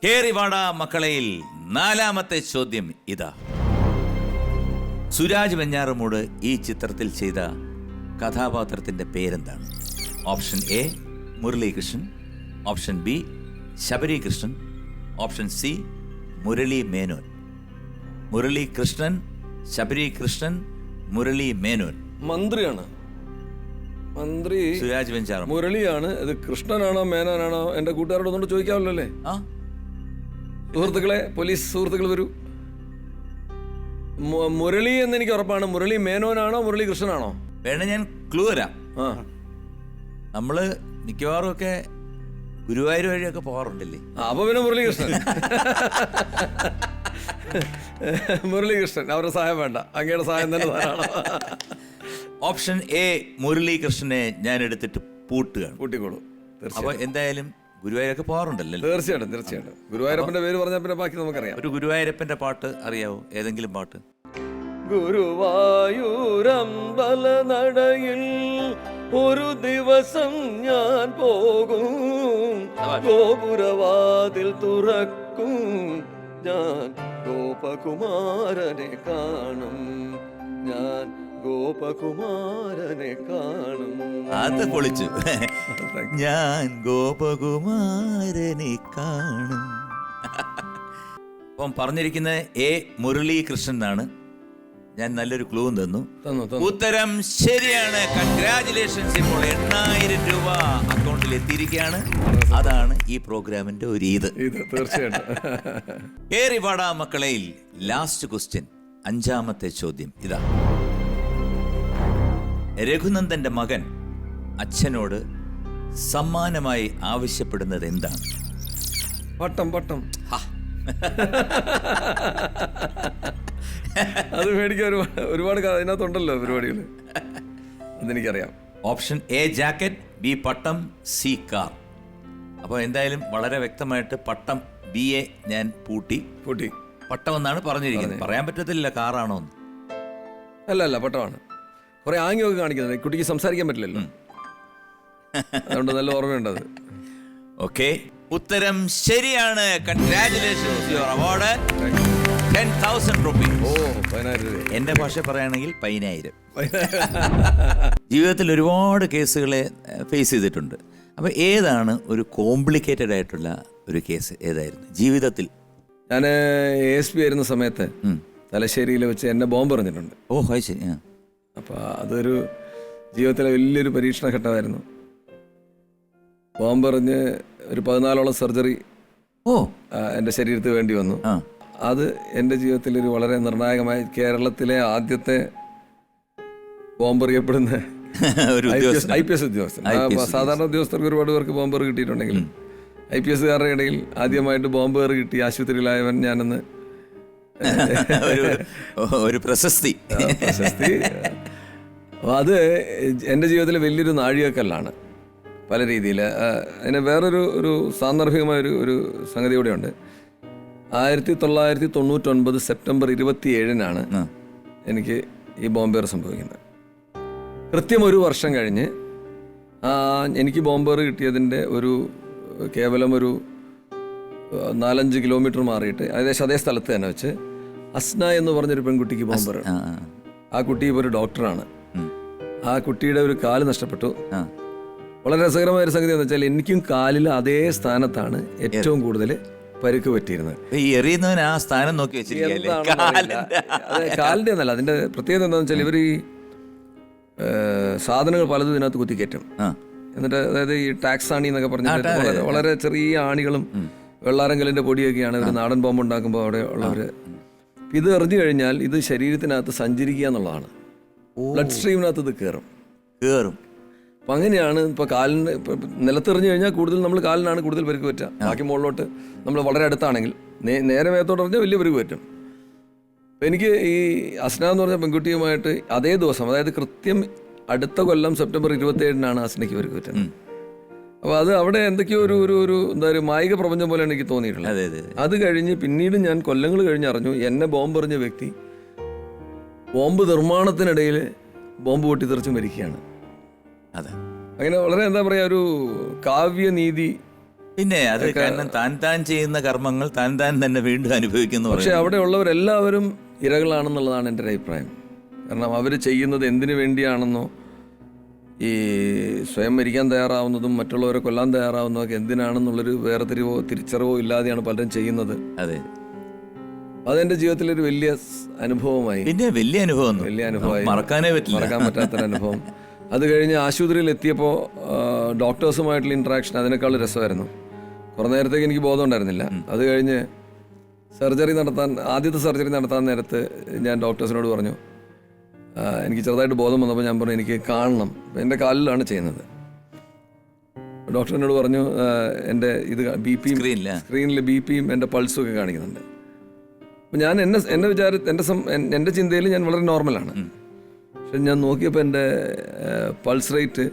കേറിവാട മക്കളയിൽ നാലാമത്തെ ചോദ്യം ഇതാ. സുരാജ് വെഞ്ഞാറമൂട് ഈ ചിത്രത്തിൽ ചെയ്ത കഥാപാത്രത്തിന്റെ പേരെന്താണ്? Option A Muralikrishnan, option B Sabarikrishnan, option C Murali Menon. Muralikrishnan, Sabarikrishnan, Murali Menon. മന്ത്രിയാണ്. മന്ത്രി സുരാജ് വെഞ്ഞാറമൂട്. മുരളിയാണ്. ഇത് കൃഷ്ണനാണോ മേനോനാണോ എന്റെ കൂട്ടുകാരോട് ഒന്നുകൊണ്ട് ചോദിക്കാമല്ലോ അല്ലേ? സുഹൃത്തുക്കളെ, പോലീസ് സുഹൃത്തുക്കൾ വരൂ. മുരളി എന്ന് എനിക്ക് ഉറപ്പാണ്. മുരളി മേനോനാണോ മുരളി കൃഷ്ണനാണോ? വേണ ഞാൻ ക്ലൂ തരാം. നമ്മള് മിക്കവാറും ഒക്കെ ഗുരുവായൂർ വഴിയൊക്കെ പോകാറുണ്ടല്ലേ? അപ്പൊ പിന്നെ മുരളീകൃഷ്ണൻ. മുരളീകൃഷ്ണൻ, അവരുടെ സഹായം വേണ്ട, അങ്ങയുടെ സഹായം തന്നെ ധാരാളം. ഓപ്ഷൻ എ മുരളീകൃഷ്ണനെ ഞാൻ എടുത്തിട്ട് പൂട്ടുകയാണ്. കൂട്ടിക്കോളൂ. അപ്പൊ എന്തായാലും ഗുരുവായൂരൊക്കെ പോകാറുണ്ടല്ലോ? തീർച്ചയായിട്ടും തീർച്ചയായിട്ടും. ഗുരുവായൂരപ്പന്റെ പേര് പറഞ്ഞാൽ പിന്നെ ബാക്കി നമുക്കറിയാം. ഒരു ഗുരുവായൂരപ്പന്റെ പാട്ട് അറിയാവോ? ഏതെങ്കിലും പാട്ട്? ഗുരുവായൂരമ്പല നടയിൽ ഒരു ദിവസം ഞാൻ പോകും, ഗോപുരവാതിൽ തുറക്കും, ഞാൻ ഗോപകുമാരനെ കാണും, ഞാൻ ഗോപകുമാരനെ കാണും. അത് പൊളിച്ചു. ഞാൻ ഗോപകുമാരനെ കാണും. അപ്പം പറഞ്ഞിരിക്കുന്നത് എ മുരളീകൃഷ്ണൻ എന്നാണ്. ഞാൻ നല്ലൊരു ക്ലൂ തന്നു. ഉത്തരം ശരിയാണ്. കൺഗ്രാചുലേഷൻസ്. ഇപ്പോൾ 8000 രൂപ അക്കൗണ്ടിൽ എത്തിയിരിക്കുകയാണ്. അതാണ് ഈ പ്രോഗ്രാമിന്റെ ഒരു തീർച്ചയായിട്ടും. കേറിവാട മക്കളയിൽ ലാസ്റ്റ് ക്വസ്റ്റ്യൻ, അഞ്ചാമത്തെ ചോദ്യം ഇതാ. രഘുനന്ദന്റെ മകൻ അച്ഛനോട് സമ്മാനമായി ആവശ്യപ്പെടുന്നത് എന്താണ്? പട്ടം. പട്ടം അത് മേടിക്കാൻ ഒരുപാട് അതിനകത്തുണ്ടല്ലോ പരിപാടികൾ. അതെനിക്കറിയാം. Option A jacket, B Pattom, C car. അപ്പോൾ എന്തായാലും വളരെ വ്യക്തമായിട്ട് പട്ടം ബി എ ഞാൻ പൂട്ടി. പട്ടം എന്നാണ് പറഞ്ഞിരിക്കുന്നത്. പറയാൻ പറ്റത്തില്ല കാറാണോ എന്ന്. അല്ല, പട്ടമാണ്. കുറെ ആംഗ്യമൊക്കെ കാണിക്കുന്നത്. കുട്ടിക്ക് സംസാരിക്കാൻ പറ്റില്ലല്ലോ, അതുകൊണ്ട് നല്ല ഓർമ്മയുണ്ടത്. ഓക്കെ, ഉത്തരം ശരിയാണ്. കൺഗ്രാചുലേഷൻസ്. Your award 10,000 rupees. 10,000 രൂപ. എന്റെ ഭാഷ പറയുകയാണെങ്കിൽ 10,000. ജീവിതത്തിൽ ഒരുപാട് കേസുകളെ ഫേസ് ചെയ്തിട്ടുണ്ട്. അപ്പോൾ ഏതാണ് ഒരു കോംപ്ലിക്കേറ്റഡ് ആയിട്ടുള്ള ഒരു കേസ്? ഏതായിരുന്നു ജീവിതത്തിൽ? ഞാൻ ASP ആയിരുന്ന സമയത്ത് തലശ്ശേരിയിൽ വെച്ച് എന്നെ ബോംബ് എറിഞ്ഞിട്ടുണ്ട്. ഓ, ശരി. അപ്പോൾ അതൊരു ജീവിതത്തിലെ വലിയൊരു പരീക്ഷണ ഘട്ടമായിരുന്നു. ബോംബെറിഞ്ഞ് ഒരു 14ഓളം സർജറി എൻ്റെ ശരീരത്തിന് വേണ്ടി വന്നു. അത് എൻ്റെ ജീവിതത്തിലൊരു വളരെ നിർണായകമായ, കേരളത്തിലെ ആദ്യത്തെ ബോംബെറിയപ്പെടുന്ന IPS ഉദ്യോഗസ്ഥൻ. സാധാരണ ഉദ്യോഗസ്ഥർക്ക് ഒരുപാട് പേർക്ക് ബോംബേറ് കിട്ടിയിട്ടുണ്ടെങ്കിലും IPS കാരുടെ ഇടയിൽ ആദ്യമായിട്ട് ബോംബേറ് കിട്ടി ആശുപത്രിയിലായവൻ ഞാനെന്ന് ഒരു പ്രശസ്തി. അത് എൻ്റെ ജീവിതത്തിലെ വലിയൊരു നാഴികക്കല്ലാണ് പല രീതിയിൽ. അതിന് വേറൊരു സാന്ദർഭികമായ ഒരു സംഗതി കൂടെയുണ്ട്. 1999 സെപ്റ്റംബർ 27-നാണ് എനിക്ക് ഈ ബോംബേറ് സംഭവിക്കുന്നത്. കൃത്യം ഒരു വർഷം കഴിഞ്ഞ് എനിക്ക് ബോംബേറ് കിട്ടിയതിൻ്റെ കേവലം ഒരു 4-5 കിലോമീറ്റർ മാറിയിട്ട് ഏകദേശം അതേ സ്ഥലത്ത് തന്നെ വെച്ച് അസ്ന എന്ന് പറഞ്ഞൊരു പെൺകുട്ടിക്ക് ബോംബേറ്. ആ കുട്ടി ഇപ്പോൾ ഒരു ഡോക്ടറാണ്. ആ കുട്ടിയുടെ ഒരു കാല് നഷ്ടപ്പെട്ടു. വളരെ രസകരമായ ഒരു സംഗതി എന്ന് വെച്ചാൽ എനിക്കും കാലിൽ അതേ സ്ഥാനത്താണ് ഏറ്റവും കൂടുതൽ പരിക്ക് പറ്റിയിരുന്നത്. എറിയുന്നവൻ ആ സ്ഥാനം നോക്കി വെച്ചിരിക്കുകയല്ലേ? കാലിൻ്റെ എന്നല്ല, അതിൻ്റെ പ്രത്യേകത എന്താണെന്ന് വെച്ചാൽ ഇവർ ഈ സാധനങ്ങൾ പലതും ഇതിനകത്ത് കുത്തിക്കയറ്റും. എന്നിട്ട് അതായത് ഈ ടാക്സാണി എന്നൊക്കെ പറഞ്ഞിട്ട് വളരെ ചെറിയ ആണികളും വെള്ളാരങ്കലിൻ്റെ പൊടിയൊക്കെയാണ് ഇവർ നാടൻ ബോംബ് ഉണ്ടാക്കുമ്പോൾ അവിടെ ഉള്ളവർ. ഇത് എറിഞ്ഞു കഴിഞ്ഞാൽ ഇത് ശരീരത്തിനകത്ത് സഞ്ചരിക്കുക എന്നുള്ളതാണ്. ബ്ലഡ് സ്ട്രീമിനകത്ത് ഇത് കയറും. അപ്പം അങ്ങനെയാണ്. ഇപ്പോൾ കാലിന് നിലത്തെറിഞ്ഞു കഴിഞ്ഞാൽ കൂടുതൽ നമ്മൾ കാലിനാണ് കൂടുതൽ പരിക്ക് പറ്റുക. ബാക്കി മുകളിലോട്ട് നമ്മൾ വളരെ അടുത്താണെങ്കിൽ നേരെ മേത്തോട്ട് എറിഞ്ഞാൽ വലിയ പരിക്ക് പറ്റും. അപ്പം എനിക്ക് ഈ അസ്ന എന്ന് പറഞ്ഞ പെൺകുട്ടിയുമായിട്ട് അതേ ദിവസം, അതായത് കൃത്യം അടുത്ത കൊല്ലം സെപ്റ്റംബർ 27-നാണ് അസ്നയ്ക്ക് പരിക്ക് പറ്റുന്നത്. അപ്പോൾ അത് അവിടെ എന്തൊക്കെയോ ഒരു എന്താ ഒരു മായിക പ്രപഞ്ചം പോലെയാണ് എനിക്ക് തോന്നിയിട്ടുള്ളത്. അത് കഴിഞ്ഞ് പിന്നീട് ഞാൻ കൊല്ലങ്ങൾ കഴിഞ്ഞ് അറിഞ്ഞു എന്നെ ബോംബെറിഞ്ഞ വ്യക്തി ബോംബ് നിർമ്മാണത്തിനിടയിൽ ബോംബ് പൊട്ടിത്തെറിച്ച് മരിക്കുകയാണ്. അതെ, അങ്ങനെ വളരെ എന്താ പറയുക ഒരു കാവ്യനീതി പിന്നെ അത് കാരണം താൻ ചെയ്യുന്ന കർമ്മങ്ങൾ താൻ തന്നെ വീണ്ടും അനുഭവിക്കുന്നു. പക്ഷെ അവിടെ ഉള്ളവരെല്ലാവരും ഇരകളാണെന്നുള്ളതാണ് എൻ്റെ ഒരു അഭിപ്രായം. കാരണം അവർ ചെയ്യുന്നത് എന്തിനു വേണ്ടിയാണെന്നോ, ഈ സ്വയം മരിക്കാൻ തയ്യാറാവുന്നതും മറ്റുള്ളവരെ കൊല്ലാൻ തയ്യാറാവുന്നതൊക്കെ എന്തിനാണെന്നുള്ളൊരു തിരിച്ചറിവോ ഇല്ലാതെയാണ് പലരും ചെയ്യുന്നത്. അതെ, അതെന്റെ ജീവിതത്തിലൊരു വലിയ അനുഭവമായി. പിന്നെ വലിയ അനുഭവമായി, മറക്കാൻ പറ്റാത്തൊരു അനുഭവം. അത് കഴിഞ്ഞ് ആശുപത്രിയിൽ എത്തിയപ്പോൾ ഡോക്ടേഴ്സുമായിട്ടുള്ള ഇൻട്രാക്ഷൻ അതിനേക്കാൾ രസമായിരുന്നു. കുറേ നേരത്തേക്ക് എനിക്ക് ബോധം ഉണ്ടായിരുന്നില്ല. അത് കഴിഞ്ഞ് ആദ്യത്തെ സർജറി നടത്താൻ നേരത്ത് ഞാൻ ഡോക്ടേഴ്സിനോട് പറഞ്ഞു, എനിക്ക് ചെറുതായിട്ട് ബോധം വന്നപ്പോൾ ഞാൻ പറഞ്ഞു എനിക്ക് കാണണം. എൻ്റെ കാലിലാണ് ചെയ്യുന്നത്. ഡോക്ടറിനോട് പറഞ്ഞു എൻ്റെ ഇത് BP സ്ക്രീനിൽ BP-യും എൻ്റെ പൾസും ഒക്കെ കാണിക്കുന്നുണ്ട്. അപ്പം ഞാൻ എൻ്റെ ചിന്തയിൽ ഞാൻ വളരെ നോർമലാണ്. പക്ഷെ ഞാൻ നോക്കിയപ്പോൾ എൻ്റെ പൾസ് റേറ്റ്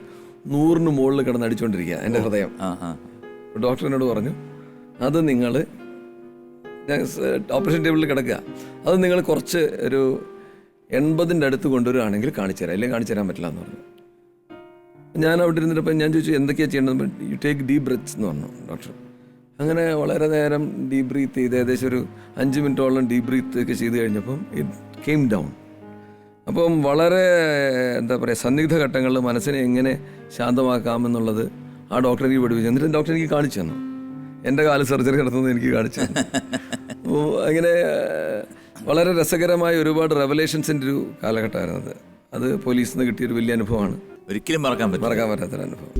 100-ന് മുകളിൽ കിടന്ന് അടിച്ചുകൊണ്ടിരിക്കുക എൻ്റെ ഹൃദയം. ഡോക്ടറിനോട് പറഞ്ഞു, അത് നിങ്ങൾ ഓപ്പറേഷൻ ടേബിളിൽ കിടക്കുക, അത് നിങ്ങൾ കുറച്ച് ഒരു 80-ൻ്റെ അടുത്ത് കൊണ്ടുവരികയാണെങ്കിൽ കാണിച്ചു തരാം, അല്ലെങ്കിൽ കാണിച്ചു തരാൻ പറ്റില്ല എന്ന് പറഞ്ഞു. ഞാൻ അവിടെ ഇരുന്നിട്ടപ്പോൾ ഞാൻ ചോദിച്ചു എന്തൊക്കെയാണ് ചെയ്യേണ്ടത്. യു ടേക്ക് ഡീപ് ബ്രെത്ത്സ് എന്ന് പറഞ്ഞു ഡോക്ടർ. അങ്ങനെ വളരെ നേരം ഡീപ് ബ്രീത്ത് ചെയ്ത് ഏകദേശം ഒരു 5 മിനിറ്റോളം ഡീപ് ബ്രീത്ത് ഒക്കെ ചെയ്ത് കഴിഞ്ഞപ്പം ഇറ്റ് കെയിം ഡൗൺ. അപ്പം വളരെ സന്നിഗ്ധ ഘട്ടങ്ങളിൽ മനസ്സിനെ എങ്ങനെ ശാന്തമാക്കാമെന്നുള്ളത് ആ ഡോക്ടർ എനിക്ക് പഠിപ്പിച്ചു. എന്നിട്ട് ഡോക്ടർ എനിക്ക് കാണിച്ചു തന്നു, എൻ്റെ കാല് സർജറി നടത്തുന്നത് എനിക്ക് കാണിച്ചു തന്നു. അപ്പോൾ അങ്ങനെ വളരെ രസകരമായ ഒരുപാട് റെവലേഷൻസിൻ്റെ ഒരു കാലഘട്ടമായിരുന്നു അത്. പോലീസിൽ നിന്ന് കിട്ടിയൊരു വലിയ അനുഭവമാണ്, ഒരിക്കലും മറക്കാൻ പറ്റാത്തൊരു അനുഭവം.